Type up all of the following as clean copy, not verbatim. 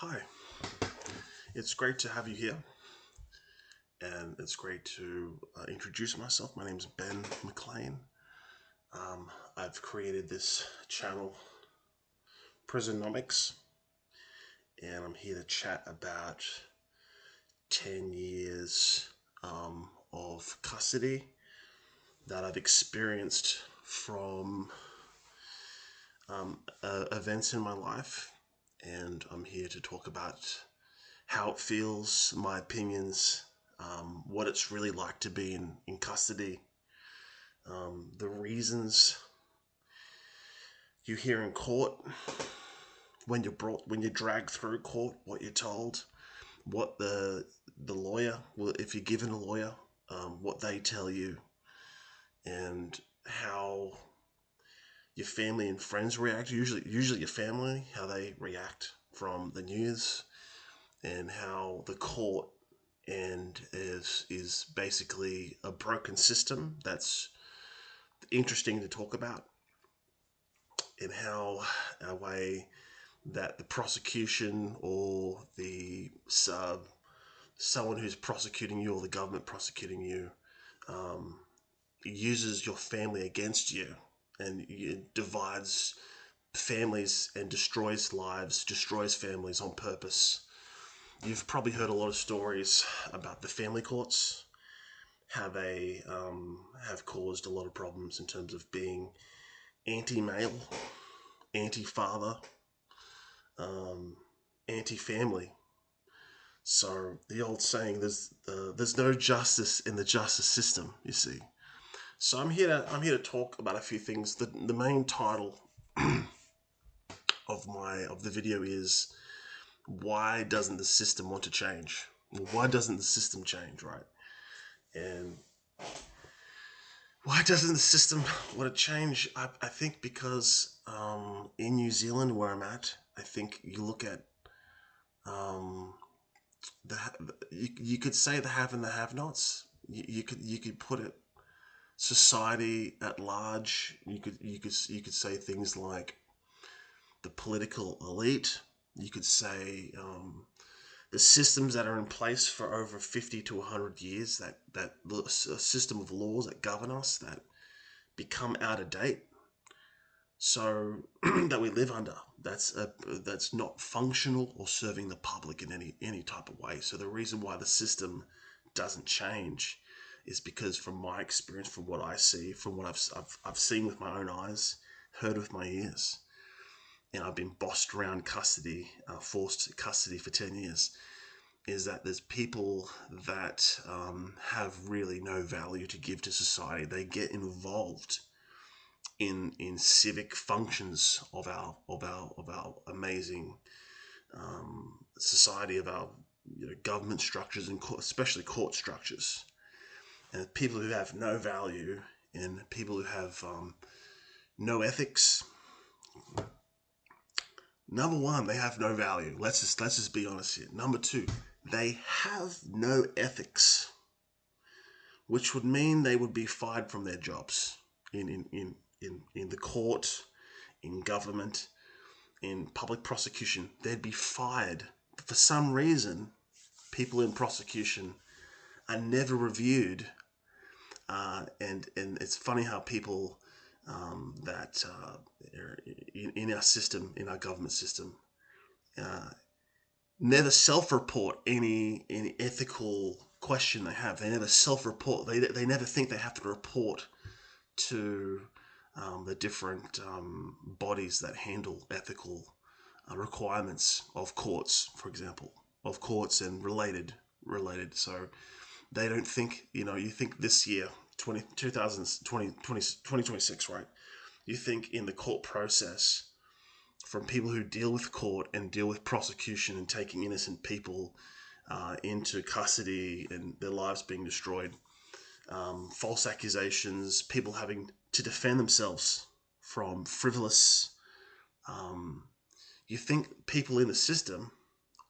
Hi, it's great to have you here, and it's great to introduce myself. My name's Ben McLean. I've created this channel, Prisonomics, and I'm here to chat about 10 years of custody that I've experienced from events in my life, and I'm here to talk about how it feels, my opinions, what it's really like to be in custody, the reasons you hear in court, when you're dragged through court, what you're told, what the lawyer, well, if you're given a lawyer, what they tell you, and how your family and friends react. Usually your family, how they react from the news, and how the court and is basically a broken system that's interesting to talk about, and how a way that the prosecution or the someone who's prosecuting you or the government prosecuting you uses your family against you, and it divides families and destroys lives, destroys families on purpose. You've probably heard a lot of stories about the family courts, how they have caused a lot of problems in terms of being anti-male, anti-father, anti-family. So the old saying, there's no justice in the justice system, you see. So I'm here to talk about a few things. The main title of the video is, why doesn't the system want to change? Well, why doesn't the system change, right? And why doesn't the system want to change? I think because in New Zealand, where I'm at, I think you look at um, you could say the have and the have-nots. You could put it society at large. You could say things like the political elite. You could say the systems that are in place for over 50 to 100 years, that a system of laws that govern us that become out of date, so that we live under, that's not functional or serving the public in any type of way. So the reason why the system doesn't change is because, from my experience, from what I see, from what I've seen with my own eyes, heard with my ears, and I've been bossed around custody, forced custody for 10 years, is that there's people that have really no value to give to society. They get involved in civic functions of our amazing society, of our government structures, and especially court structures. And people who have no value, and people who have no ethics. Number one, they have no value. Let's just be honest here. Number two, they have no ethics, which would mean they would be fired from their jobs in the court, in government, in public prosecution. They'd be fired. For some reason, people in prosecution are never reviewed, and it's funny how people that in our system, in our government system, never self-report any ethical question they have. They never self-report. They never think they have to report to the different bodies that handle ethical requirements of courts, for example, of courts and related. So they don't think, you think this year, 2026, right? You think in the court process, from people who deal with court and deal with prosecution and taking innocent people into custody and their lives being destroyed, false accusations, people having to defend themselves from frivolous. You think people in the system,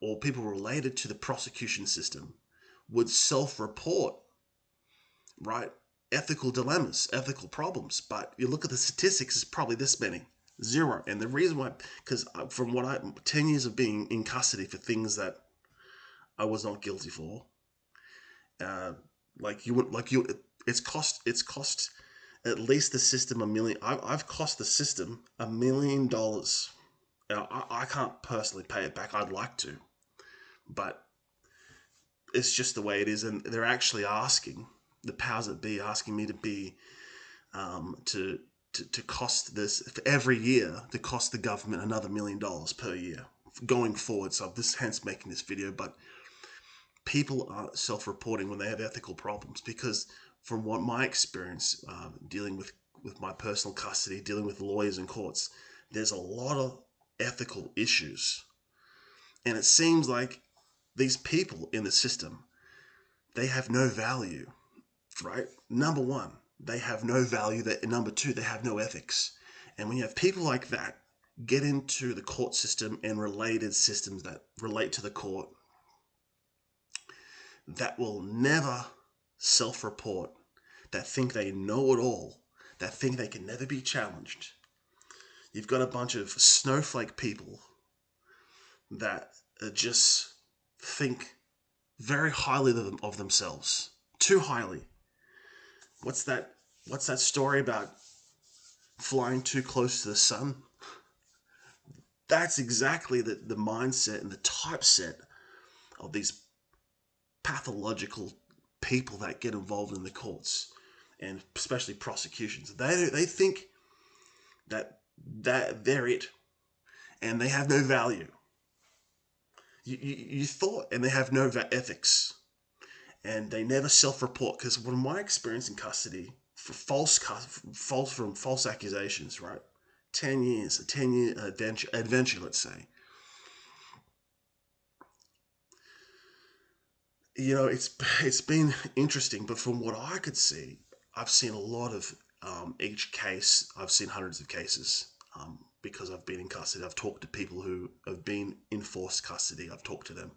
or people related to the prosecution system, would self-report, right? Ethical dilemmas, ethical problems. But you look at the statistics, it's probably this many, Zero. And the reason why, because from 10 years of being in custody for things that I was not guilty for, uh, it's cost at least the system a million. I've cost the system $1 million. Now, I can't personally pay it back. I'd like to, but it's just the way it is. And they're actually asking, the powers that be asking me to be, to cost this for every year, to cost the government another $1 million per year going forward. So this hence making this video, but people are self-reporting when they have ethical problems, because from what my experience dealing with my personal custody, dealing with lawyers and courts, there's a lot of ethical issues. And it seems like these people in the system, they have no value, right? Number one, they have no value. Number two, they have no ethics. And when you have people like that get into the court system and related systems that relate to the court, that will never self-report, that think they know it all, that think they can never be challenged. You've got a bunch of snowflake people that just think very highly of themselves, too highly. What's that story about flying too close to the sun? That's exactly the mindset and the typeset of these pathological people that get involved in the courts, and especially prosecutions. They think that they're it, and they have no value. You thought, and they have no ethics, and they never self-report. Because from my experience in custody for false accusations, right? 10 years, a 10-year adventure, let's say. You know, it's been interesting, but from what I could see, I've seen a lot of each case. I've seen hundreds of cases because I've been in custody. I've talked to people who have been in forced custody. I've talked to them.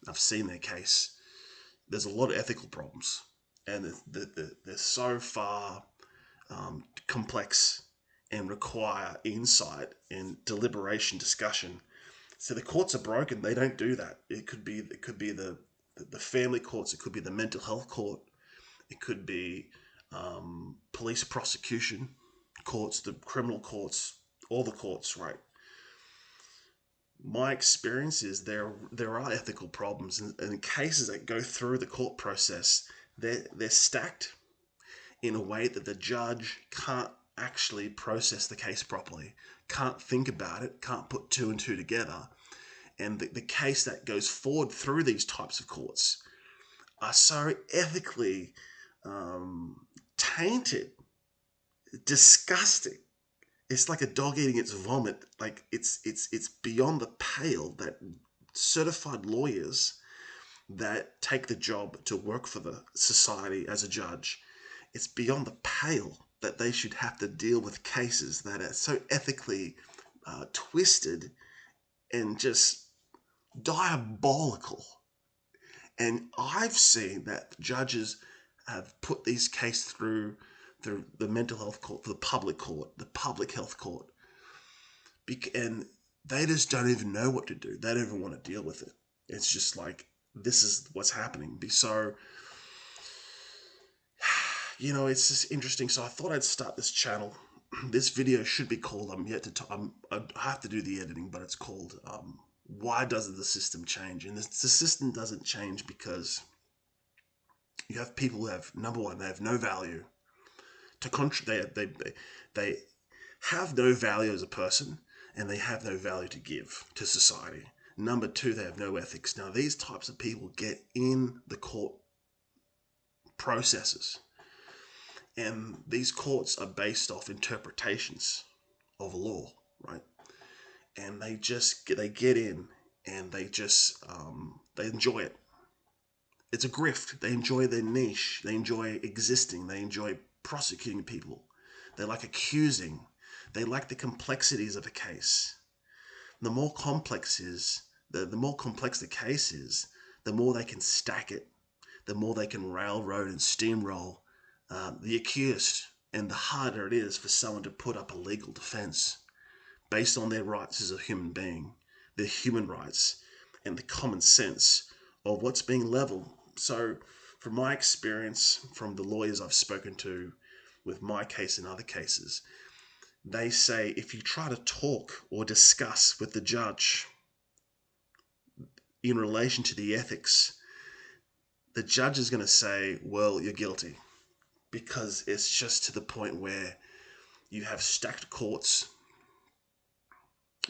I've seen their case. There's a lot of ethical problems, and they're so far complex and require insight and deliberation, discussion. So the courts are broken. They don't do that. It could be the family courts. It could be the mental health court. It could be police prosecution courts, the criminal courts, all the courts, right? My experience is there are ethical problems, and cases that go through the court process, they're stacked in a way that the judge can't actually process the case properly, can't think about it, can't put two and two together. And the case that goes forward through these types of courts are so ethically tainted, disgusting. It's like a dog eating its vomit. Like it's beyond the pale that certified lawyers that take the job to work for the society as a judge, it's beyond the pale that they should have to deal with cases that are so ethically twisted and just diabolical. And I've seen that judges have put these cases through the mental health court, the public health court, and they just don't even know what to do. They don't even want to deal with it. It's just like, this is what's happening. So, you know, it's just interesting. So I thought I'd start this channel. This video should be called, I have to do the editing, but it's called, why doesn't the system change? And the system doesn't change because you have people who have, number one, they have no value. They have no value as a person, and they have no value to give to society. Number two, they have no ethics. Now, these types of people get in the court processes, and these courts are based off interpretations of law, right? And they get in, and they enjoy it. It's a grift. They enjoy their niche. They enjoy existing. They enjoy prosecuting people. They like accusing. They like the complexities of a case. The more complex the case is, the more they can stack it, the more they can railroad and steamroll the accused, and the harder it is for someone to put up a legal defense. based on their rights as a human being, their human rights, and the common sense of what's being leveled. So, from my experience, from the lawyers I've spoken to with my case and other cases, they say if you try to talk or discuss with the judge in relation to the ethics, the judge is going to say, well, you're guilty, because it's just to the point where you have stacked courts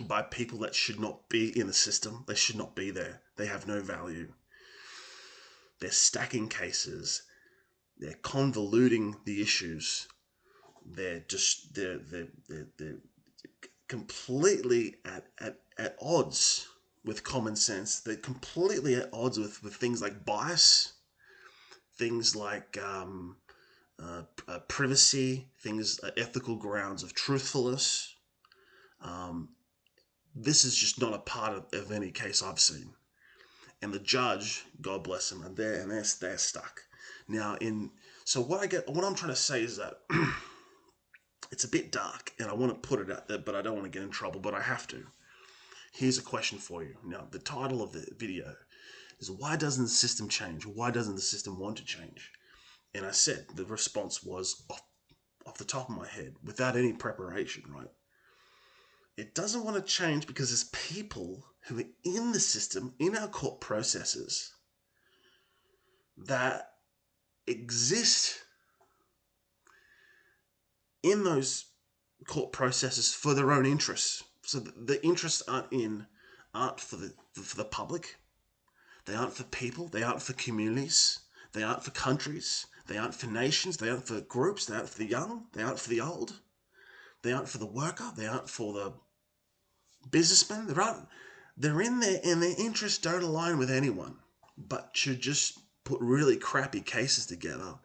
by people that should not be in the system. They should not be there. They have no value. They're stacking cases. They're convoluting the issues. They're completely at odds with common sense. They're completely at odds with things like bias, things like privacy, things, ethical grounds of truthfulness. This is just not a part of any case I've seen. And the judge, God bless him, and they're stuck. Now, so what I'm trying to say is that it's a bit dark, and I want to put it out there, but I don't want to get in trouble, but I have to. Here's a question for you. Now, the title of the video is, why doesn't the system change? Why doesn't the system want to change? And I said, the response was off the top of my head, without any preparation, right? It doesn't want to change because there's people who are in the system, in our court processes, that exist in those court processes for their own interests. So the interests aren't for the public. They aren't for people. They aren't for communities. They aren't for countries. They aren't for nations. They aren't for groups. They aren't for the young. They aren't for the old. They aren't for the worker. They aren't for the businessman. They're in there, and their interests don't align with anyone, but should just put really crappy cases together,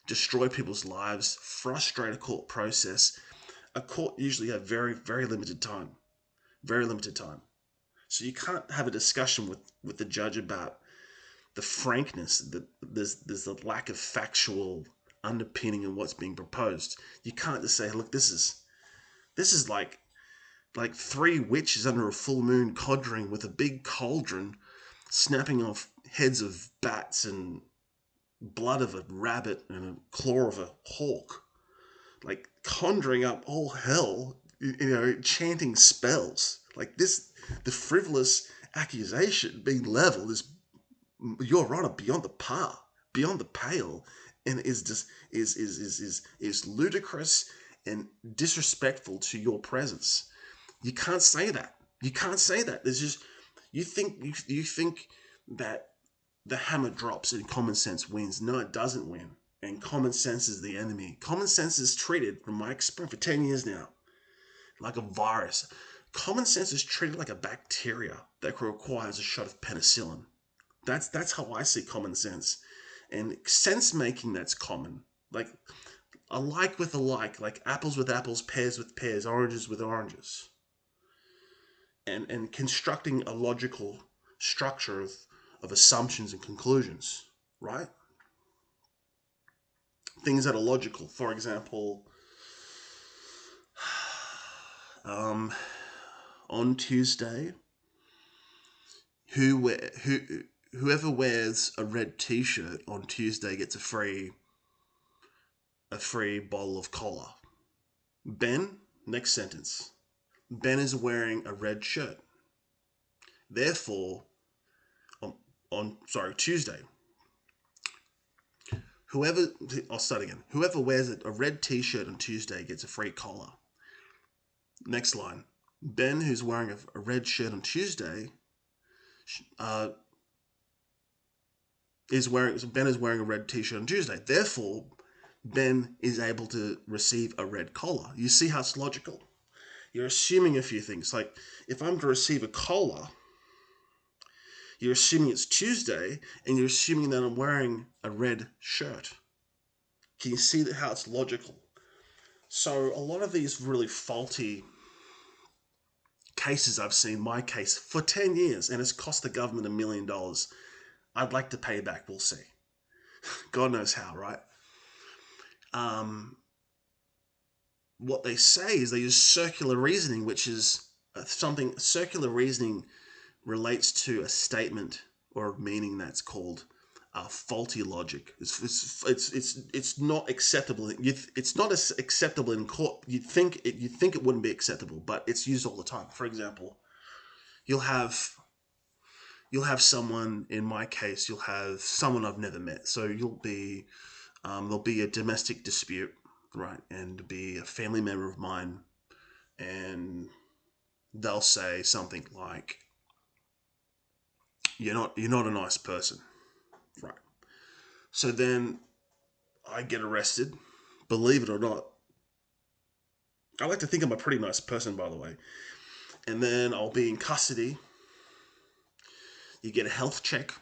destroy people's lives, frustrate a court process. A court usually have very, very limited time. Very limited time. So you can't have a discussion with the judge about the frankness, there's a lack of factual underpinning in what's being proposed. You can't just say, look, this is like three witches under a full moon conjuring with a big cauldron, snapping off heads of bats and blood of a rabbit and a claw of a hawk, like conjuring up all hell, chanting spells like this. The frivolous accusation being leveled is, Your Honor, beyond the pale, and is ludicrous and disrespectful to your presence. You can't say that. You can't say that. There's just you think that the hammer drops and common sense wins. No, it doesn't win. And common sense is the enemy. Common sense is treated, from my experience for 10 years now, like a virus. Common sense is treated like a bacteria that requires a shot of penicillin. That's how I see common sense. And sense making, that's common. Like a like with a like apples with apples, pears with pears, oranges with oranges. And constructing a logical structure of assumptions and conclusions, right? Things that are logical. For example, on Tuesday, whoever wears a red t-shirt on Tuesday gets a free bottle of cola. Ben, next sentence. Ben is wearing a red shirt. Therefore, Tuesday, I'll start again. Whoever wears a red t-shirt on Tuesday gets a free cola. Next line. Ben, who's wearing a red shirt on Tuesday, is wearing a red t-shirt on Tuesday. Therefore, Ben is able to receive a red cola. You see how it's logical? You're assuming a few things. Like, if I'm to receive a cola, you're assuming it's Tuesday, and you're assuming that I'm wearing a red shirt. Can you see how it's logical? So a lot of these really faulty cases I've seen, my case, for 10 years, and it's cost the government $1 million. I'd like to pay back. We'll see. God knows how, right? what they say is they use circular reasoning, which is circular reasoning relates to a statement or a meaning that's called faulty logic. It's not acceptable. It's not as acceptable in court. You think it wouldn't be acceptable, but it's used all the time. For example, you'll have you'll have someone. In my case, you'll have someone I've never met. So there'll be a domestic dispute, right, and be a family member of mine, and they'll say something like, you're not a nice person." Right. So then I get arrested. Believe it or not, I like to think I'm a pretty nice person, by the way. And then I'll be in custody. You get a health check.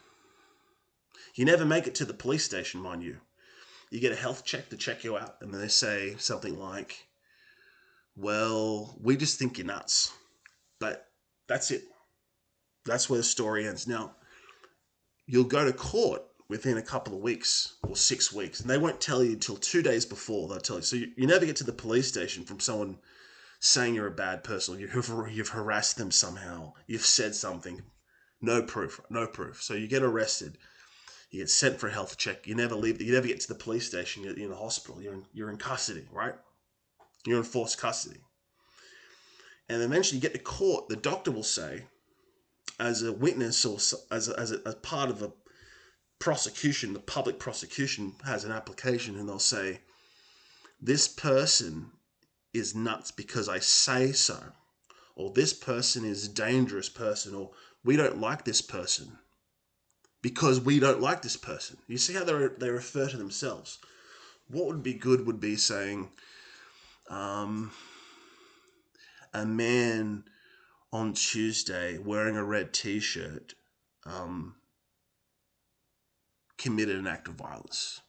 You never make it to the police station, mind you. You get a health check to check you out, and then they say something like, "Well, we just think you're nuts." But that's it. That's where the story ends. Now, you'll go to court within a couple of weeks or 6 weeks, and they won't tell you until 2 days before. They'll tell you. So you never get to the police station from someone saying you're a bad person. You've harassed them somehow. You've said something. No proof. No proof. So you get arrested. You get sent for a health check. You never leave. You never get to the police station. You're in the hospital. You're in custody, right? You're in forced custody. And eventually you get to court. The doctor will say, as a witness or as part of a prosecution, the public prosecution has an application, and they'll say, "This person is nuts because I say so," or "This person is a dangerous person," or "We don't like this person because we don't like this person." You see how they refer to themselves. What would be good would be saying, "A man on Tuesday wearing a red t-shirt committed an act of violence.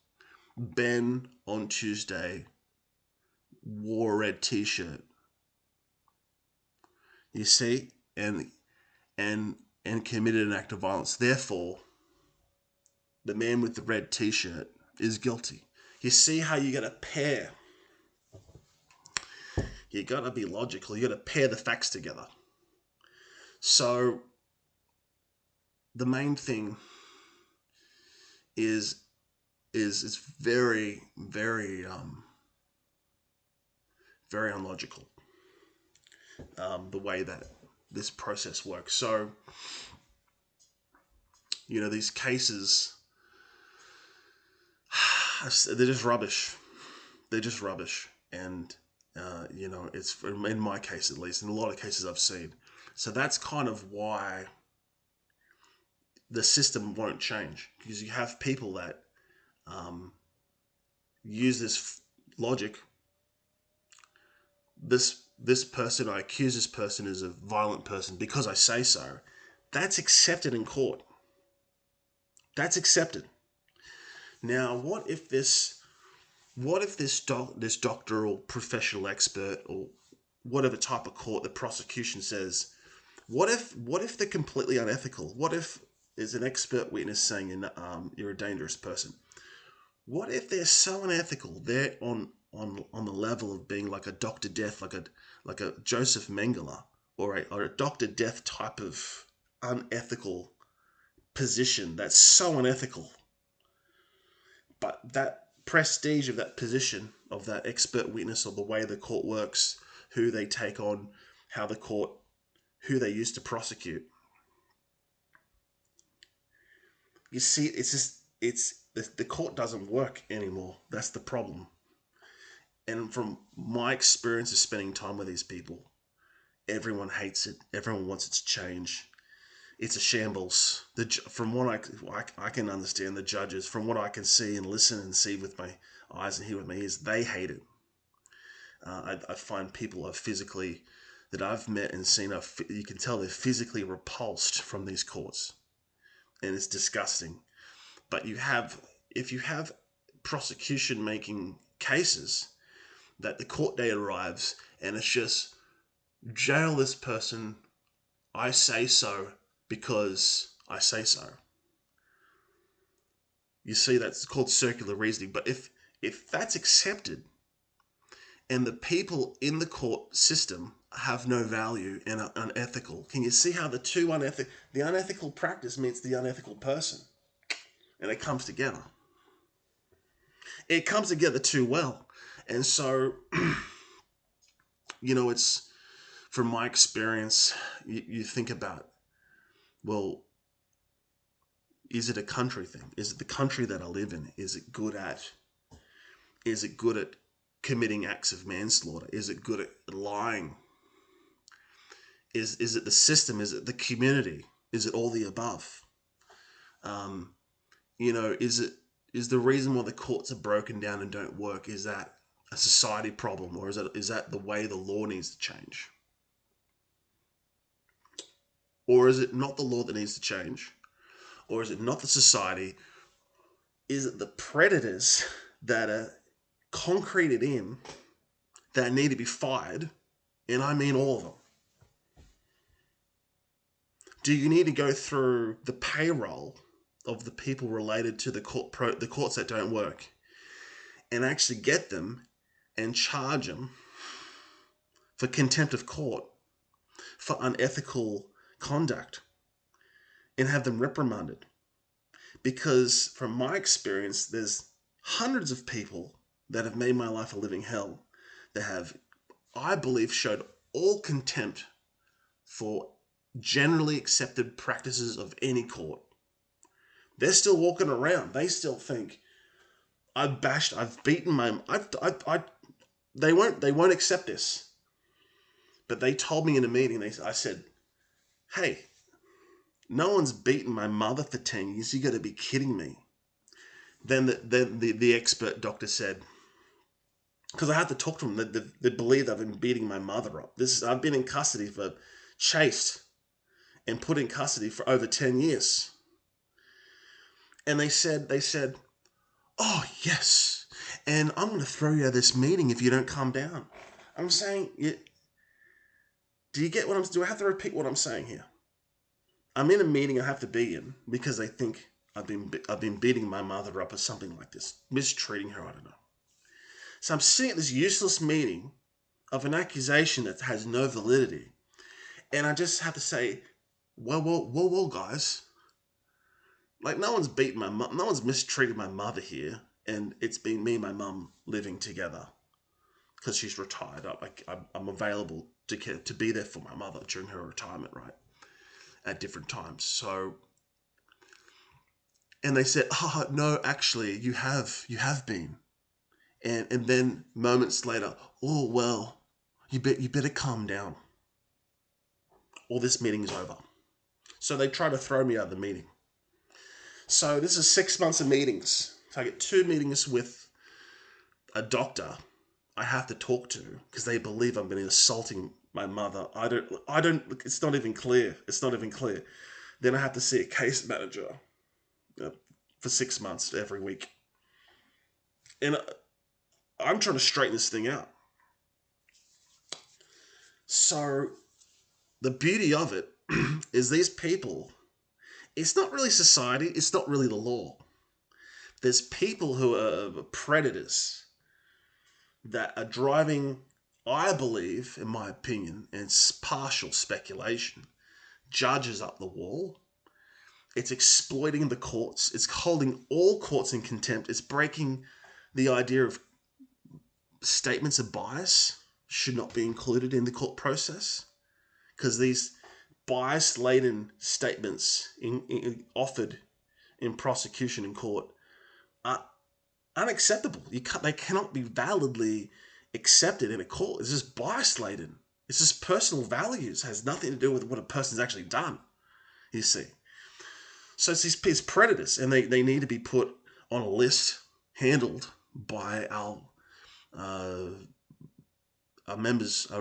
Ben on Tuesday wore a red t-shirt." You see, and committed an act of violence. Therefore, the man with the red t-shirt is guilty. You see how you got to pair. You got to be logical. You got to pair the facts together. So the main thing is it's very, very very unlogical, the way that this process works. So these cases, they're just rubbish. They're just rubbish. And it's, in my case at least, in a lot of cases I've seen. So that's kind of why the system won't change, because you have people that use this logic. This person, I accuse this person as a violent person because I say so. That's accepted in court. That's accepted. Now, what if this doctoral professional expert, or whatever type of court the prosecution says, what if they're completely unethical? What if there's an expert witness saying you're a dangerous person? What if they're so unethical? They're on the level of being like a Dr. Death, like a Joseph Mengele, or a Dr. Death type of unethical position. That's so unethical. But that prestige of that position, of that expert witness, or the way the court works, who they take on, who they use to prosecute. You see, the court doesn't work anymore. That's the problem. And from my experience of spending time with these people, everyone hates it. Everyone wants it to change. It's a shambles. From what I can understand, the judges, from what I can see and listen and see with my eyes and hear with my ears, they hate it. I find people that I've met and seen, you can tell they're physically repulsed from these courts. And it's disgusting. But if you have prosecution making cases, that the court date arrives and it's just, jail this person, I say so because I say so. You see, that's called circular reasoning. But if that's accepted, And the people in the court system have no value and are unethical. Can you see how the unethical practice meets the unethical person? And it comes together. It comes together too well. And so, it's from my experience, you think about, well, is it a country thing? Is it the country that I live in? Is it good at committing acts of manslaughter? Is it good at lying? Is it the system? Is it the community? Is it all the above? Is the reason why the courts are broken down and don't work, is that a society problem, or is that the way the law needs to change? Or is it not the law that needs to change? Or is it not the society? Is it the predators that are concreted in that need to be fired? And I mean all of them. Do you need to go through the payroll of the people related to the courts that don't work and actually get them and charge them for contempt of court, for unethical conduct, and have them reprimanded? Because from my experience, there's hundreds of people that have made my life a living hell that have, I believe, showed all contempt for generally accepted practices of any court. They're still walking around. They still think, I've beaten my, they won't accept this. But they told me in a meeting, I said, hey, no one's beaten my mother for 10 years. You got to be kidding me. Then the expert doctor said, because I had to talk to them, they believe I've been beating my mother up. I've been in custody chased and put in custody for over 10 years. And they said, oh, yes, and I'm going to throw you out of this meeting if you don't calm down. I'm saying, do you get what do I have to repeat what I'm saying here? I'm in a meeting I have to be in because they think I've been beating my mother up or something like this, mistreating her, I don't know. So I'm sitting at this useless meeting of an accusation that has no validity, and I just have to say, whoa, guys. Like, no one's beaten no one's mistreated my mother here, and it's been me and my mum living together because she's retired. I'm available to be there for my mother during her retirement, right? At different times. So, and they said, oh, no, actually, you have been. And then moments later, oh, well, you better calm down, or this meeting's over. So they try to throw me out of the meeting. So this is 6 months of meetings. So I get 2 meetings with a doctor I have to talk to because they believe I've been assaulting my mother. I don't, it's not even clear. Then I have to see a case manager for 6 months every week. And I'm trying to straighten this thing out. So the beauty of it is these people, it's not really society, it's not really the law. There's people who are predators that are driving, I believe, in my opinion, and it's partial speculation, judges up the wall. It's exploiting the courts. It's holding all courts in contempt. It's breaking the idea of statements of bias should not be included in the court process, because these bias-laden statements offered in prosecution in court are unacceptable. They cannot be validly accepted in a court. It's just bias-laden. It's just personal values. It has nothing to do with what a person's actually done, you see. So it's these predators, and they need to be put on a list, handled by our members,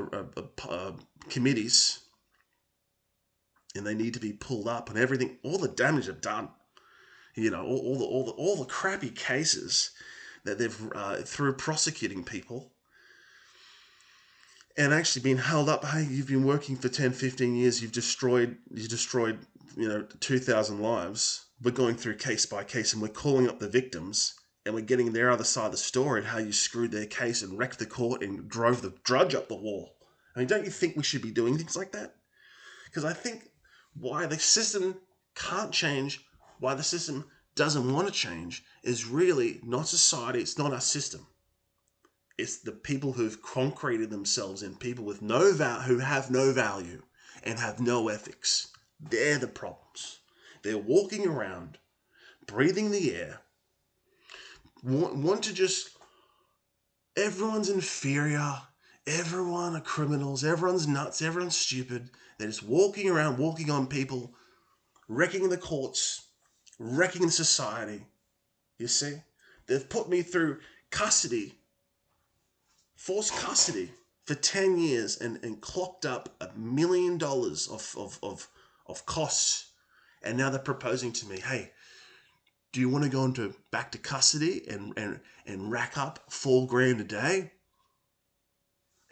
committees, and they need to be pulled up on everything, all the damage they've done. All the crappy cases that they've through prosecuting people and actually been held up. Hey, you've been working for 10, 15 years. You destroyed 2,000 lives. We're going through case by case, and we're calling up the victims and we're getting their other side of the story and how you screwed their case and wrecked the court and drove the judge up the wall. I mean, don't you think we should be doing things like that? Because I think why the system can't change, why the system doesn't want to change, is really not society, it's not our system. It's the people who've concreted themselves in people with who have no value and have no ethics. They're the problems. They're walking around, breathing the air, want to just, everyone's inferior, everyone are criminals, everyone's nuts, everyone's stupid. They're just walking around, walking on people, wrecking the courts, wrecking society. You see? They've put me through custody, forced custody, for 10 years and clocked up $1 million of costs. And now they're proposing to me, hey, do you want to go back to custody and rack up $4,000 a day?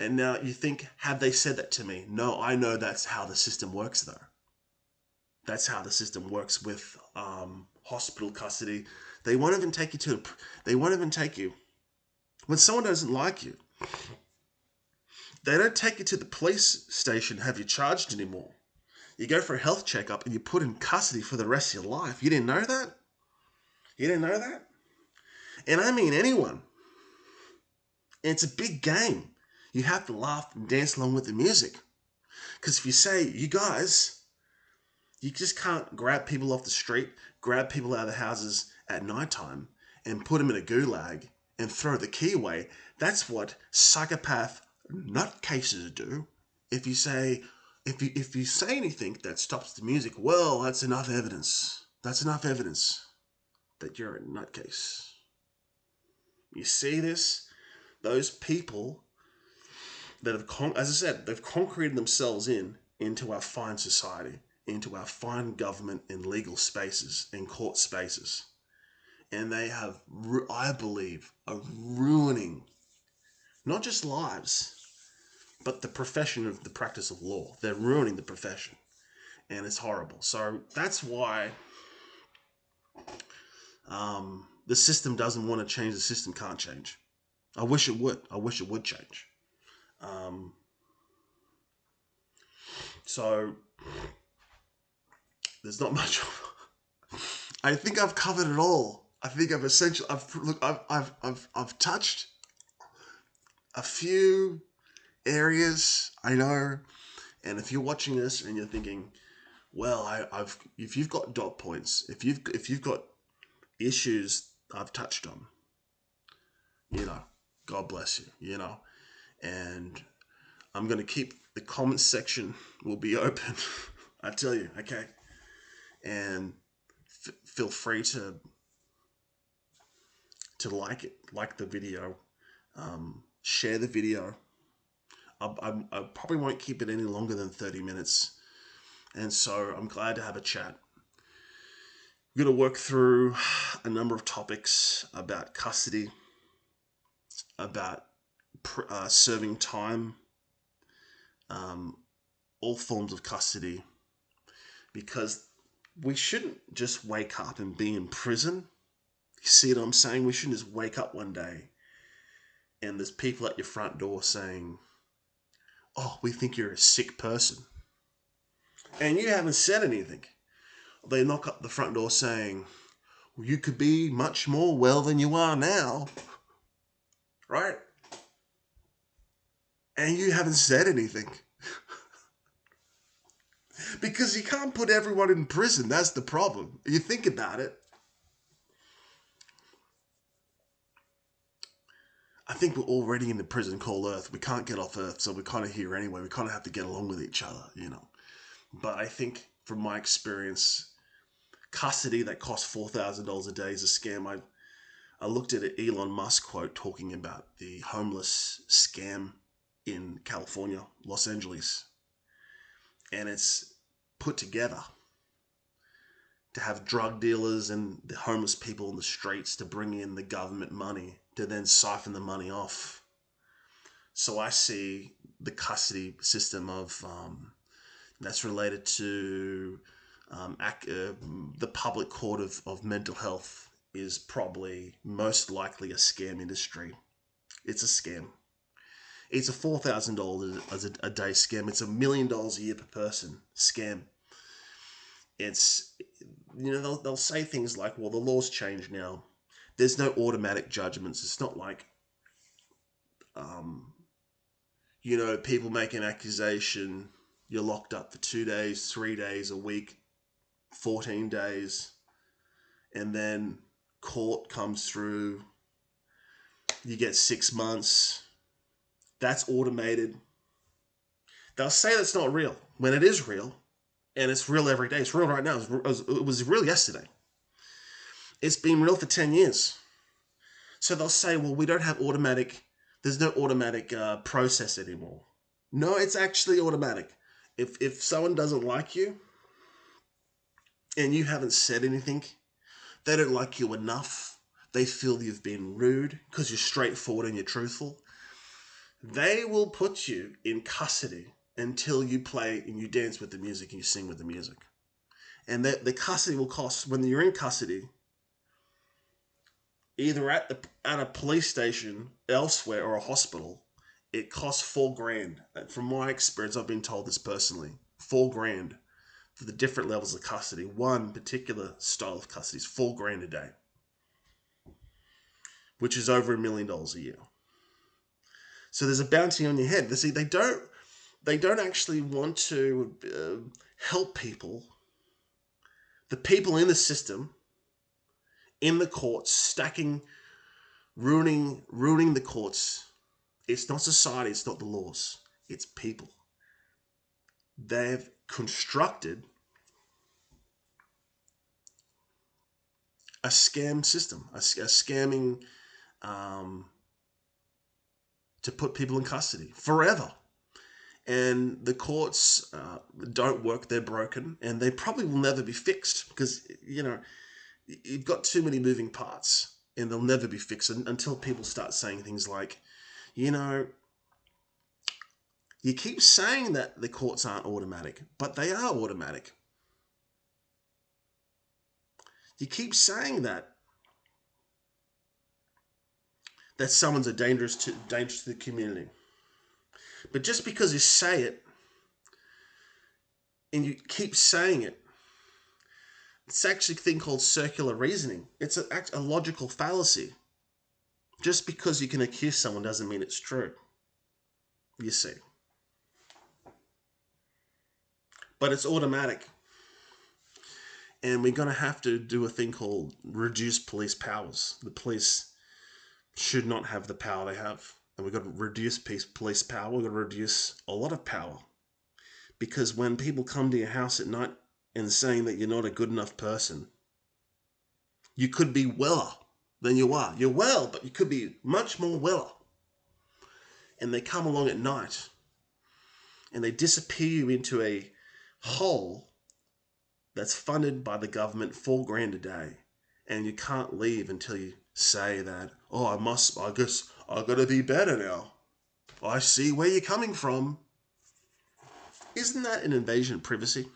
And now you think, have they said that to me? No, I know that's how the system works, though. That's how the system works with hospital custody. They won't even take you when someone doesn't like you. They don't take you to the police station, have you charged anymore. You go for a health checkup and you're put in custody for the rest of your life. You didn't know that? You didn't know that? And I mean anyone. And it's a big game. You have to laugh and dance along with the music. Because if you say, you guys, you just can't grab people off the street, grab people out of the houses at nighttime and put them in a gulag and throw the key away. That's what psychopath nutcases do. If you say anything that stops the music, well, that's enough evidence. That's enough evidence that you're a nutcase. You see this? Those people that have, as I said, they've concreted themselves into our fine society, into our fine government and legal spaces and court spaces. And they have, I believe, are ruining not just lives, but the profession of the practice of law. They're ruining the profession. And it's horrible. So that's why the system doesn't want to change. The system can't change. I wish it would. I wish it would change. So there's not much. I think I've covered it all. I think I've essentially. I've touched a few areas. I know, and if you're watching this and you're thinking, well, if you've got dot points, if you've got issues I've touched on, God bless you, and I'm going to keep the comments section will be open. I tell you, okay, and feel free to like the video, share the video. I probably won't keep it any longer than 30 minutes, and so I'm glad to have a chat. We're going to work through a number of topics about custody, about serving time, all forms of custody, because we shouldn't just wake up and be in prison. You see what I'm saying? We shouldn't just wake up one day and there's people at your front door saying, oh, we think you're a sick person. And you haven't said anything. They knock up the front door saying, well, you could be much more well than you are now. Right? And you haven't said anything. Because you can't put everyone in prison. That's the problem. You think about it. I think we're already in the prison called Earth. We can't get off Earth, so we're kind of here anyway. We kind of have to get along with each other, But I think, from my experience, custody that costs $4,000 a day is a scam. I looked at an Elon Musk quote talking about the homeless scam in California, Los Angeles. And it's put together to have drug dealers and the homeless people in the streets to bring in the government money to then siphon the money off. So I see the custody system of that's related to the public court of mental health is probably most likely a scam industry. It's a scam. It's a $4,000 a day scam. It's $1 million a year per person scam. It's, they'll say things like, well, the law's changed now. There's no automatic judgments. It's not like, people make an accusation, you're locked up for 2 days, 3 days, a week, 14 days, and then court comes through, you get 6 months. That's automated. They'll say that's not real when it is real, and it's real every day. It's real right now. It was real yesterday. It's been real for 10 years. So they'll say, well, there's no automatic process anymore. No, it's actually automatic. If someone doesn't like you and you haven't said anything, they don't like you enough, they feel you've been rude because you're straightforward and you're truthful, they will put you in custody until you play and you dance with the music and you sing with the music. And the custody will cost, when you're in custody, either at a police station elsewhere or a hospital, it costs $4,000. From my experience, I've been told this personally. $4,000 for the different levels of custody. One particular style of custody is $4,000 a day, which is over $1 million a year. So there's a bounty on your head. See, they don't actually want to help people. The people in the system, in the courts, stacking, ruining the courts. It's not society, it's not the laws, it's people. They've constructed a scam system, a scamming to put people in custody forever. And the courts don't work, they're broken, and they probably will never be fixed because, you've got too many moving parts and they'll never be fixed until people start saying things like, you keep saying that the courts aren't automatic, but they are automatic. You keep saying that someone's dangerous to the community. But just because you say it and you keep saying it, it's actually a thing called circular reasoning. It's a logical fallacy. Just because you can accuse someone doesn't mean it's true. You see. But it's automatic. And we're going to have to do a thing called reduce police powers. The police should not have the power they have. And we've got to reduce police power. We've got to reduce a lot of power. Because when people come to your house at night and saying that you're not a good enough person, you could be weller than you are. You're well, but you could be much more weller. And they come along at night and they disappear you into a hole that's funded by the government, $4,000 a day. And you can't leave until you say that, I guess I gotta be better now. I see where you're coming from. Isn't that an invasion of privacy?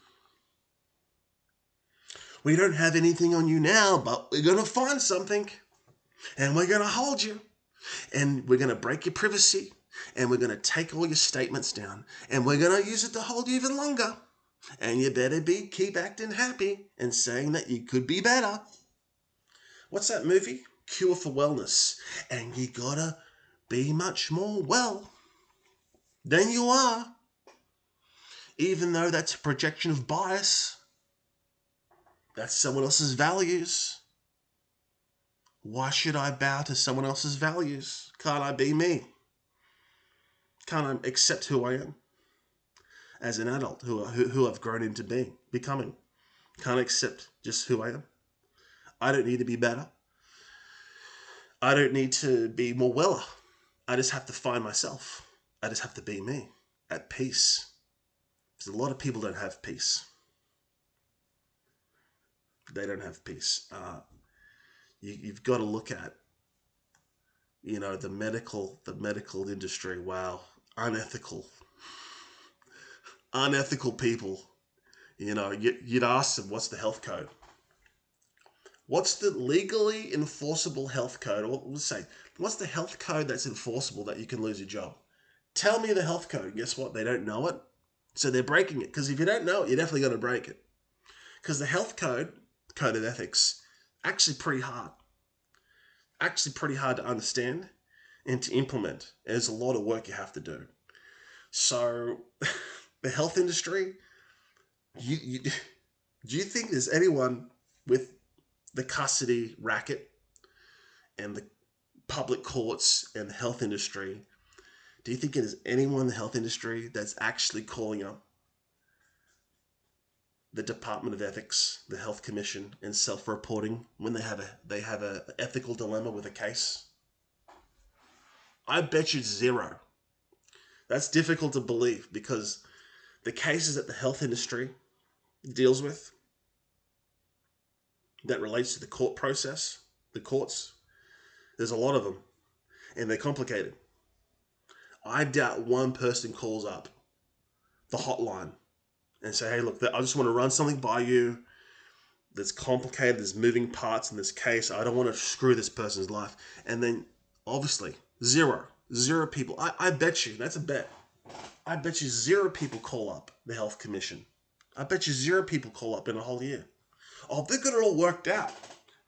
We don't have anything on you now, but we're gonna find something. And we're gonna hold you. And we're gonna break your privacy. And we're gonna take all your statements down. And we're gonna use it to hold you even longer. And you better keep acting happy and saying that you could be better. What's that movie? Cure for Wellness. And you gotta be much more well than you are. Even though that's a projection of bias. That's someone else's values. Why should I bow to someone else's values? Can't I be me? Can't I accept who I am? As an adult, who I've grown into becoming. Can't accept just who I am. I don't need to be better. I don't need to be more weller. I just have to find myself. I just have to be me, at peace. Because a lot of people don't have peace. They don't have peace. You've got to look at, the medical industry. Wow, unethical people. You'd ask them, what's the health code? What's the legally enforceable health code? Or let's say, what's the health code that's enforceable that you can lose your job? Tell me the health code. Guess what? They don't know it. So they're breaking it. Because if you don't know it, you're definitely going to break it. Because the health code, code of ethics, actually pretty hard. Actually pretty hard to understand and to implement. There's a lot of work you have to do. So the health industry, do you think there's anyone with the custody racket and the public courts and the health industry, do you think there's anyone in the health industry that's actually calling up the Department of Ethics, the Health Commission, and self-reporting when they have a ethical dilemma with a case? I bet you zero. That's difficult to believe because the cases that the health industry deals with that relates to the court process, the courts, there's a lot of them, and they're complicated. I doubt one person calls up the hotline and say, hey, look, I just want to run something by you that's complicated, there's moving parts in this case, I don't want to screw this person's life. And then, obviously, zero people. I bet you, that's a bet, I bet you zero people call up the Health Commission. I bet you zero people call up in a whole year. Oh, they've got it all worked out.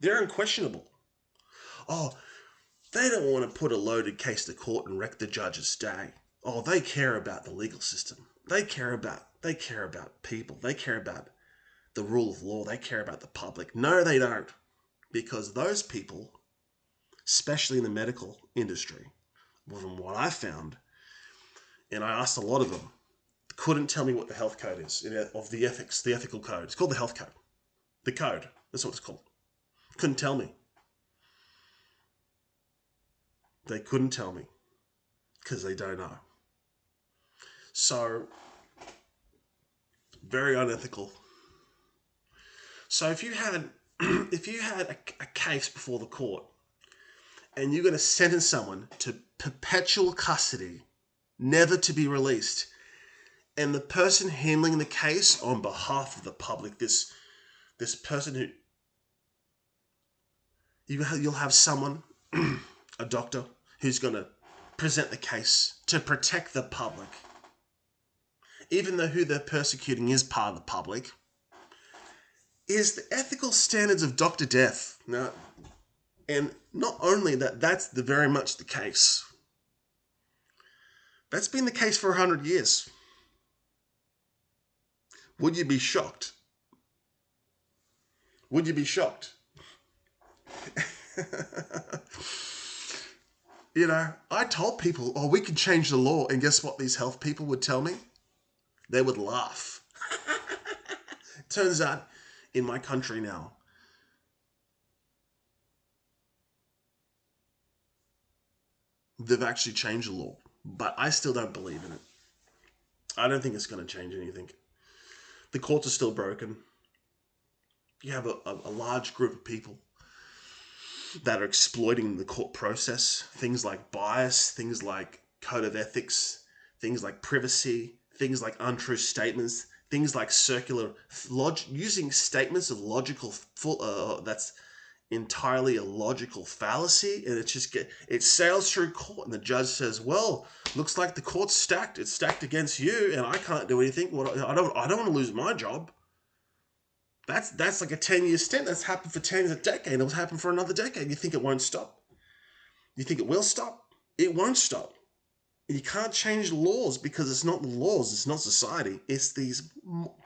They're unquestionable. Oh, they don't want to put a loaded case to court and wreck the judge's day. Oh, they care about the legal system. They care about people. They care about the rule of law. They care about the public. No, they don't. Because those people, especially in the medical industry, from what I found, and I asked a lot of them, couldn't tell me what the health code is of the ethics, the ethical code. It's called the health code. The code. That's what it's called. Couldn't tell me. They couldn't tell me because they don't know. So, very unethical. So if you had a case before the court and you're going to sentence someone to perpetual custody, never to be released, and the person handling the case on behalf of the public, this person who you'll have someone, a doctor, who's going to present the case to protect the public, even though who they're persecuting is part of the public, is the ethical standards of Dr. Death. Now, and not only that, that's very much the case. That's been the case for 100 years. Would you be shocked? Would you be shocked? You know, I told people, oh, we could change the law. And guess what these health people would tell me? They would laugh. Turns out, in my country now, they've actually changed the law. But I still don't believe in it. I don't think it's going to change anything. The courts are still broken. You have a large group of people that are exploiting the court process. Things like bias, things like code of ethics, things like privacy, things like untrue statements, things like circular using statements of logical that's entirely a logical fallacy, and it sails through court, and the judge says, "Well, looks like the court's stacked. It's stacked against you, and I can't do anything. I don't want to lose my job." That's like a 10-year stint. That's happened for 10 years, a decade. It'll happen for another decade. You think it won't stop? You think it will stop? It won't stop. You can't change laws because it's not the laws. It's not society. It's these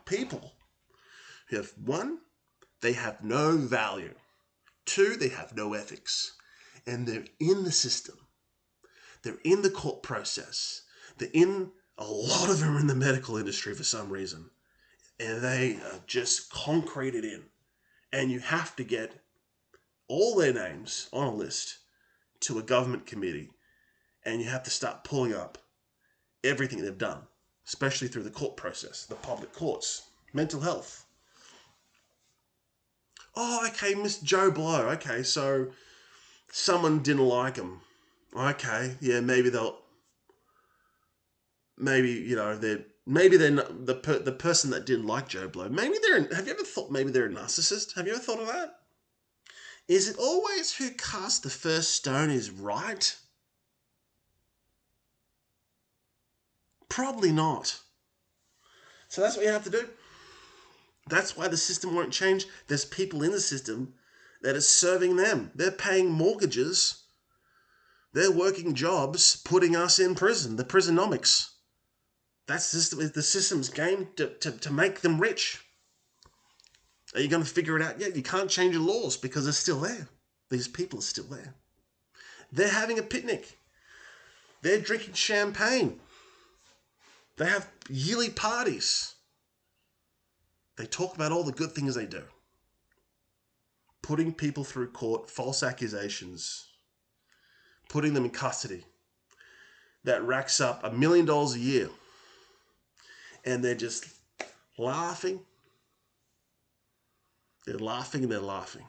people who have, one, they have no value. Two, they have no ethics. And they're in the system. They're in the court process. A lot of them are in the medical industry for some reason. And they are just concreted in. And you have to get all their names on a list to a government committee. And you have to start pulling up everything they've done, especially through the court process, the public courts, mental health. Oh, okay, Miss Joe Blow. Okay, so someone didn't like him. Okay, yeah, maybe they're not the person that didn't like Joe Blow. Have you ever thought maybe they're a narcissist? Have you ever thought of that? Is it always who cast the first stone is right? Probably not. So that's what you have to do. That's why the system won't change. There's people in the system that are serving them. They're paying mortgages. They're working jobs, putting us in prison. The prisonomics. That's the system's game to make them rich. Are you going to figure it out yet? You can't change the laws because they're still there. These people are still there. They're having a picnic. They're drinking champagne. They have yearly parties. They talk about all the good things they do. Putting people through court, false accusations, putting them in custody. That racks up $1 million a year. And they're just laughing. They're laughing and they're laughing.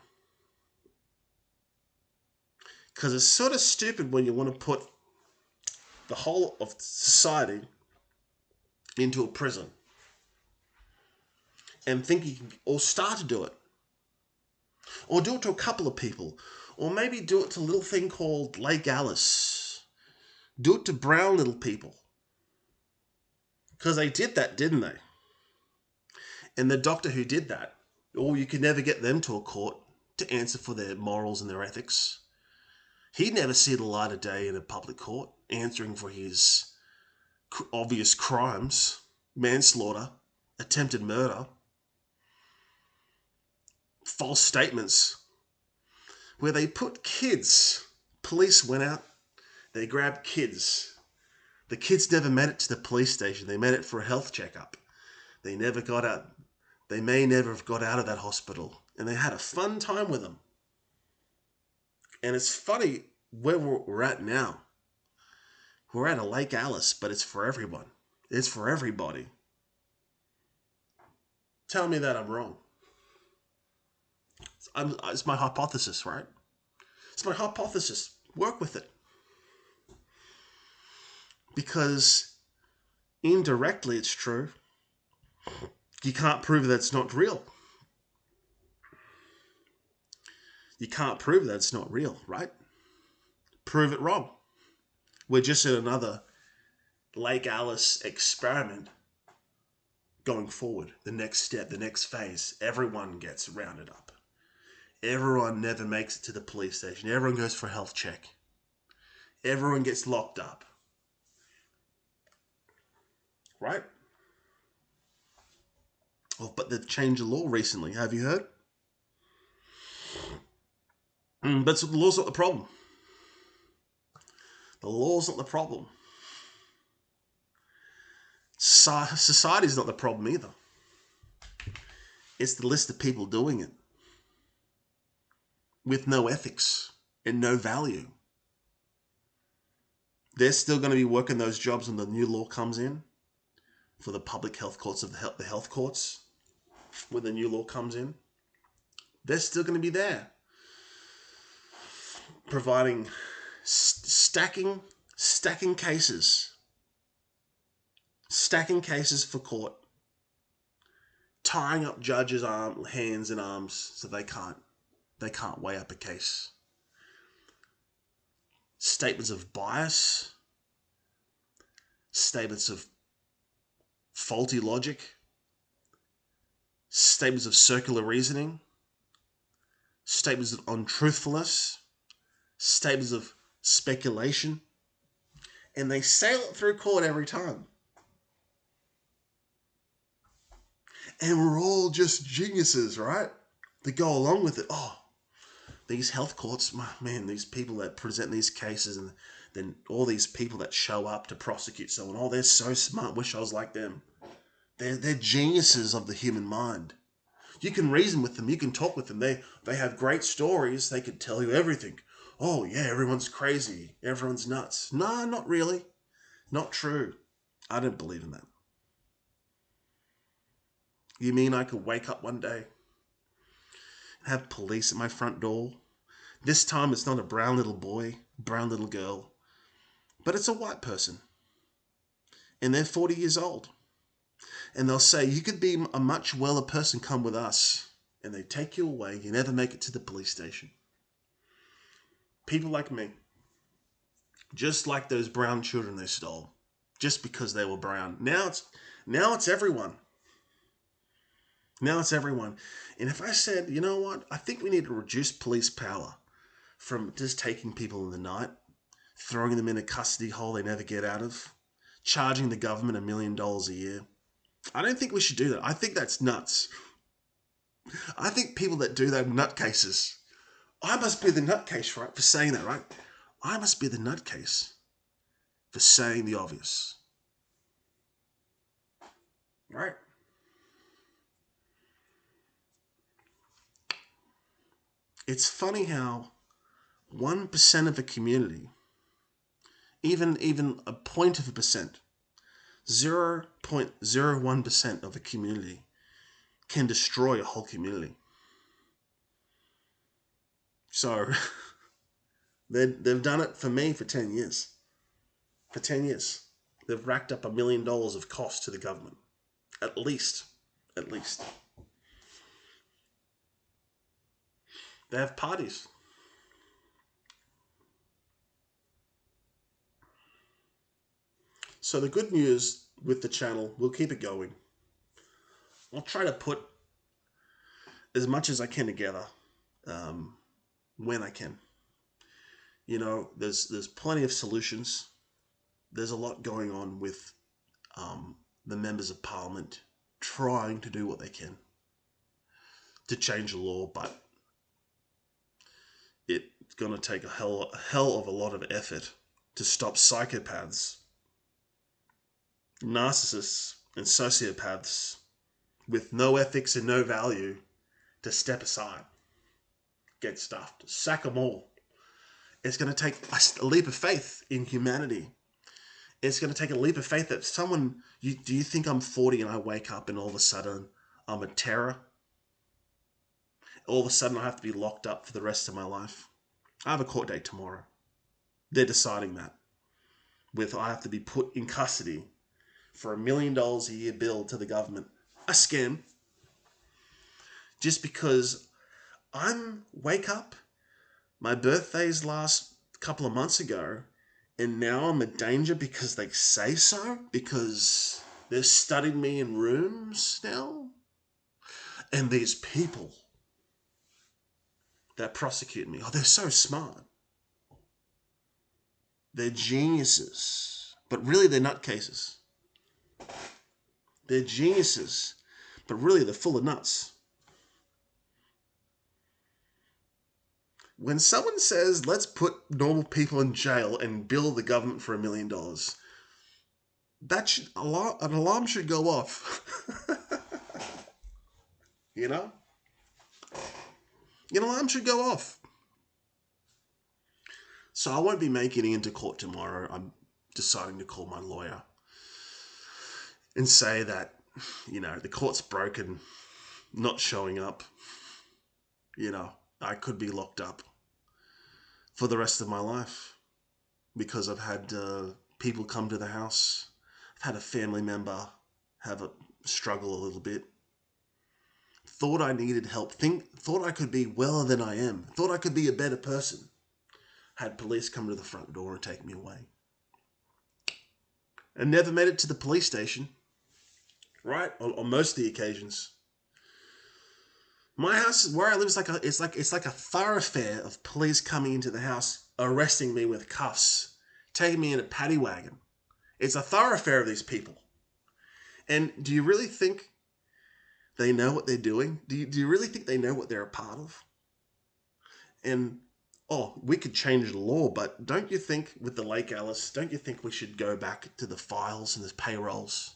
Because it's sort of stupid when you want to put the whole of society into a prison and think you can, or start to do it. Or do it to a couple of people. Or maybe do it to a little thing called Lake Alice. Do it to brown little people. Because they did that, didn't they? And the doctor who did that, you could never get them to a court to answer for their morals and their ethics. He'd never see the light of day in a public court, answering for his obvious crimes, manslaughter, attempted murder, false statements, where they put kids. Police went out, they grabbed kids. The kids never made it to the police station. They made it for a health checkup. They never got out. They may never have got out of that hospital. And they had a fun time with them. And it's funny where we're at now. We're at a Lake Alice, but it's for everyone. It's for everybody. Tell me that I'm wrong. It's my hypothesis, right? It's my hypothesis. Work with it. Because indirectly it's true. You can't prove that it's not real. You can't prove that it's not real, right? Prove it wrong. We're just in another Lake Alice experiment going forward. The next step, the next phase, everyone gets rounded up. Everyone never makes it to the police station. Everyone goes for a health check. Everyone gets locked up. Right? Oh, but they've changed the law recently. Have you heard? But the law's not the problem. The law's not the problem. Society's not the problem either. It's the list of people doing it with no ethics and no value. They're still going to be working those jobs when the new law comes in for the public health courts of the health courts. When the new law comes in, they're still going to be there, providing stacking cases for court, tying up judges' hands and arms so they can't weigh up a case. Statements of bias, statements of faulty logic, statements of circular reasoning, statements of untruthfulness, statements of speculation, and they sail it through court every time. And we're all just geniuses, right? To go along with it. Oh, these health courts, man, these people that present these cases and then all these people that show up to prosecute someone, oh, they're so smart. Wish I was like them. They're geniuses of the human mind. You can reason with them. You can talk with them. They have great stories. They could tell you everything. Oh, yeah, everyone's crazy. Everyone's nuts. No, not really. Not true. I don't believe in that. You mean I could wake up one day and have police at my front door? This time it's not a brown little boy, brown little girl, but it's a white person. And they're 40 years old. And they'll say, you could be a much weller person, come with us. And they take you away. You never make it to the police station. People like me, just like those brown children they stole, just because they were brown. Now it's everyone. Now it's everyone. And if I said, you know what, I think we need to reduce police power from just taking people in the night, throwing them in a custody hole they never get out of, charging the government $1 million a year. I don't think we should do that. I think that's nuts. I think people that do that are nutcases. I must be the nutcase, right, for saying that, right? I must be the nutcase for saying the obvious. Right? It's funny how 1% of a community, even a point of a percent, 0.01% of a community can destroy a whole community. So they've done it for me for 10 years. For 10 years. They've racked up $1 million of cost to the government. At least. At least. They have parties. So the good news with the channel, we'll keep it going. I'll try to put as much as I can together when I can. You know, there's plenty of solutions. There's a lot going on with the members of parliament trying to do what they can to change the law, but it's going to take a hell of a lot of effort to stop psychopaths, narcissists, and sociopaths with no ethics and no value to step aside, get stuffed, sack them all. It's going to take a leap of faith in humanity. It's going to take a leap of faith that someone, do you think I'm 40 and I wake up and all of a sudden I'm a terror? All of a sudden I have to be locked up for the rest of my life? I have a court date tomorrow. They're deciding that. I have to be put in custody for $1 million a year bill to the government. A scam. Just because wake up, my birthday's last couple of months ago, and now I'm a danger because they say so? Because they've studied me in rooms now? And these people that prosecute me, they're so smart. They're geniuses. But really they're nutcases. They're geniuses. But really they're full of nuts. When someone says, let's put normal people in jail and bill the government for $1 million, an alarm should go off. You know? An alarm should go off. So I won't be making it into court tomorrow. I'm deciding to call my lawyer and say that, the court's broken, not showing up. I could be locked up for the rest of my life because I've had people come to the house. I've had a family member have a struggle a little bit. Thought I needed help. Thought I could be weller than I am. Thought I could be a better person. Had police come to the front door and take me away. And never made it to the police station. Right? On most of the occasions. My house, where I live, is like a thoroughfare of police coming into the house, arresting me with cuffs, taking me in a paddy wagon. It's a thoroughfare of these people. And do you really think they know what they're doing? Do you really think they know what they're a part of? And, we could change the law, but don't you think, with the Lake Alice, don't you think we should go back to the files and the payrolls?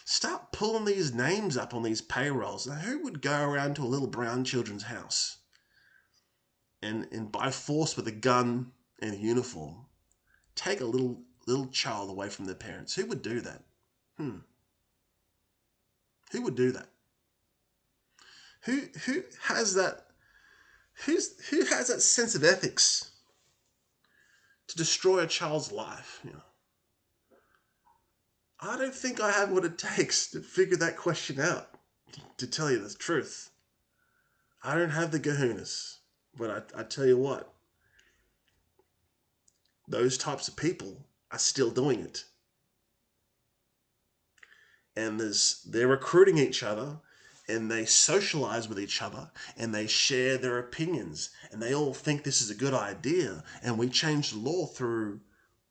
Start pulling these names up on these payrolls. Now, who would go around to a little brown children's house and by force with a gun and a uniform, take a little child away from their parents? Who would do that? Who would do that? Who has that? Who has that sense of ethics to destroy a child's life? I don't think I have what it takes to figure that question out, to tell you the truth. I don't have the kahunas, but I tell you what, those types of people are still doing it. And they're recruiting each other, and they socialize with each other, and they share their opinions, and they all think this is a good idea, and we change the law through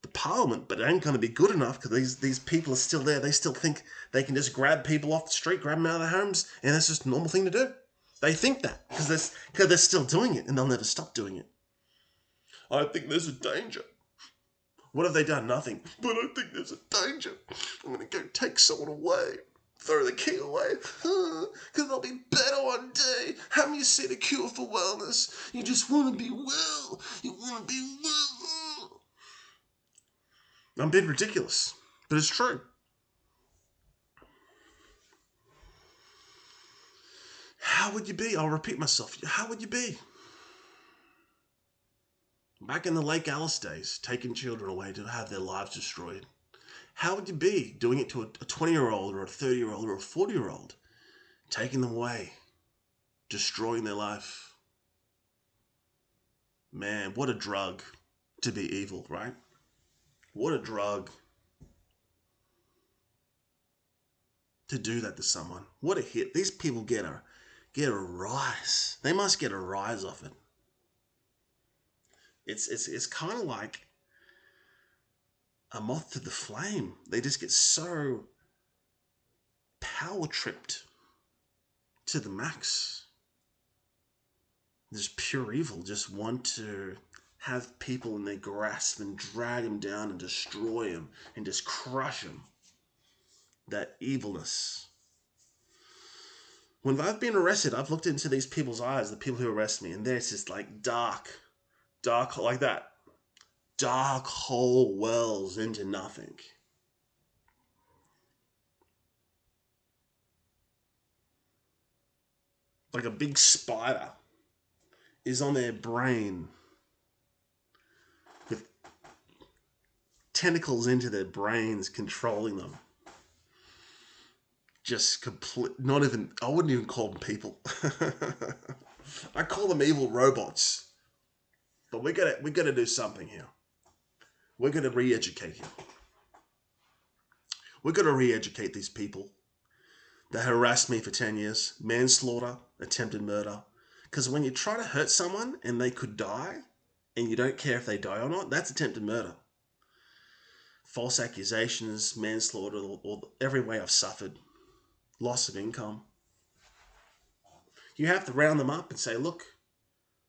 the parliament, but it ain't going to be good enough because these people are still there. They still think they can just grab people off the street, grab them out of their homes, and that's just a normal thing to do. They think that because they're still doing it, and they'll never stop doing it. I think there's a danger. What have they done? Nothing. But I think there's a danger. I'm going to go take someone away. Throw the key away. Because they'll be better one day. Haven't you seen a cure for wellness? You just want to be well. You want to be well. I'm being ridiculous. But it's true. How would you be? I'll repeat myself. How would you be? Back in the Lake Alice days, taking children away to have their lives destroyed. How would you be doing it to a 20-year-old or a 30-year-old or a 40-year-old? Taking them away, destroying their life. Man, what a drug to be evil, right? What a drug to do that to someone. What a hit. These people get a rise. They must get a rise off it. It's kind of like a moth to the flame. They just get so power tripped to the max. Just pure evil. Just want to have people in their grasp and drag them down and destroy them and just crush them. That evilness. When I've been arrested, I've looked into these people's eyes, the people who arrest me, and they're just like dark like that. Dark hole wells into nothing. Like a big spider is on their brain with tentacles into their brains controlling them. Just complete, not even, I wouldn't even call them people. I call them evil robots. But we gotta do something here. We're gonna re-educate here. We're gonna re-educate these people that harassed me for 10 years. Manslaughter, attempted murder. Because when you try to hurt someone and they could die, and you don't care if they die or not, that's attempted murder. False accusations, manslaughter, or every way I've suffered. Loss of income. You have to round them up and say, look,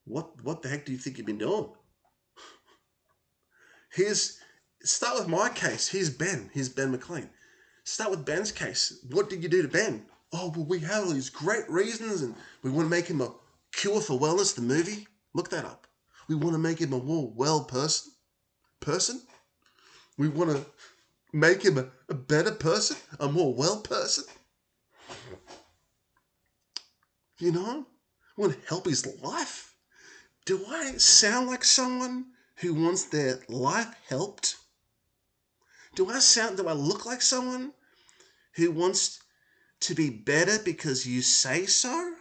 what the heck do you think you've been doing? Start with my case. Here's Ben McLean. Start with Ben's case. What did you do to Ben? Oh, well, we have all these great reasons and we want to make him a cure for wellness, the movie. Look that up. We want to make him a more well person. We want to make him a better person, a more well person. You know? We want to help his life. Do I sound like someone who wants their life helped? Do I look like someone who wants to be better because you say so?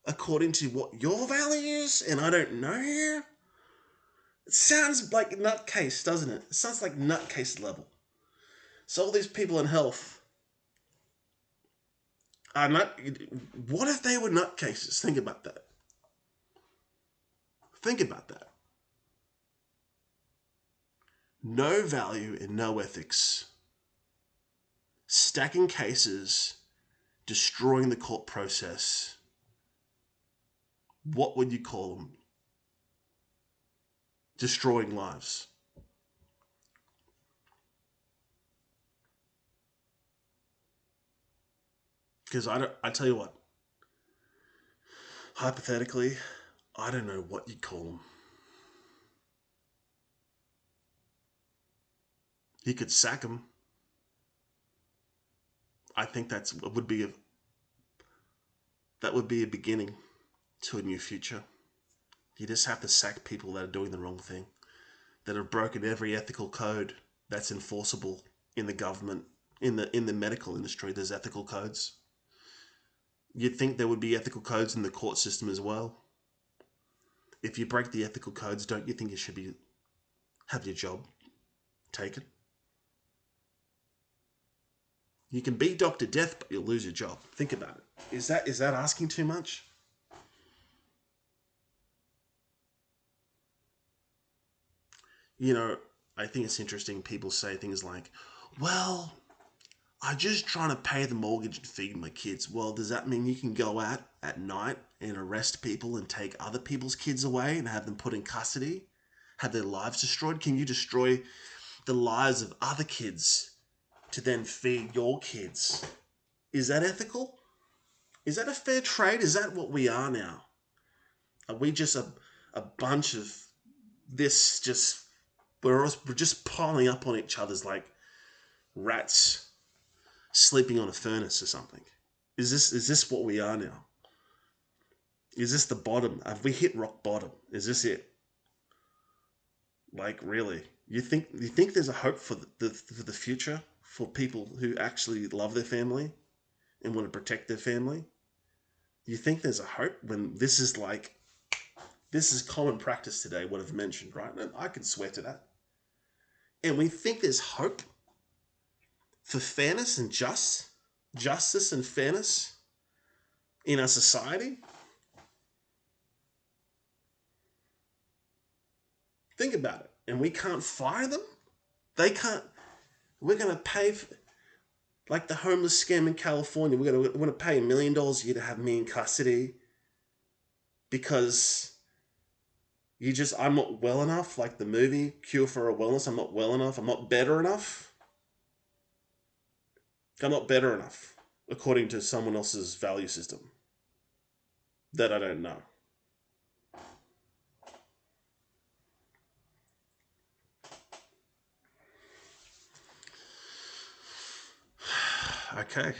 According to what your values and I don't know you? It sounds like nutcase, doesn't it? It sounds like nutcase level. So all these people in health are not... What if they were nutcases? Think about that. Think about that. No value and no ethics. Stacking cases, destroying the court process. What would you call them? Destroying lives. Because I tell you what, hypothetically, I don't know what you'd call them. You could sack them. I think that would be a beginning to a new future. You just have to sack people that are doing the wrong thing, that have broken every ethical code that's enforceable in the government, in the medical industry. There's ethical codes. You'd think there would be ethical codes in the court system as well. If you break the ethical codes, don't you think you should be have your job taken. You can be Dr. Death, but you'll lose your job. Think about it. Is that asking too much? You know, I think it's interesting. People say things like, well, I'm just trying to pay the mortgage and feed my kids. Well, does that mean you can go out at night and arrest people and take other people's kids away and have them put in custody? Have their lives destroyed? Can you destroy the lives of other kids to then feed your kids? Is that ethical? Is that a fair trade? Is that what we are now? Are we just a bunch of this just we're just piling up on each other's like rats sleeping on a furnace or something? Is this what we are now? Is this the bottom? Have we hit rock bottom? Is this it? Like really? You think there's a hope for the future for people who actually love their family and want to protect their family? You think there's a hope when this is common practice today, what I've mentioned, right? And I can swear to that. And we think there's hope for fairness and justice and fairness in our society? Think about it. And we can't fire them? They can't. We're going to pay for, like the homeless scam in California. We're going to pay $1 million a year to have me in custody because I'm not well enough, like the movie Cure for a Wellness. I'm not well enough. I'm not better enough. I'm not better enough, according to someone else's value system that I don't know. Okay.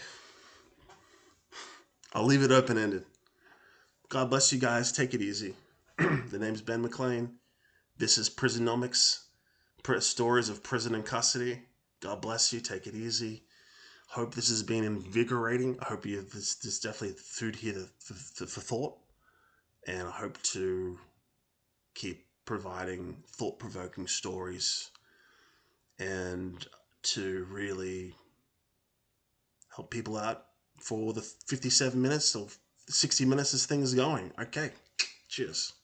I'll leave it open ended. God bless you guys. Take it easy. The name's Ben McLean. This is Prisonomics, stories of prison and custody. God bless you. Take it easy. Hope this has been invigorating. I hope this definitely food here for thought. And I hope to keep providing thought-provoking stories and to really help people out for the 57 minutes or 60 minutes as things are going. Okay. Cheers.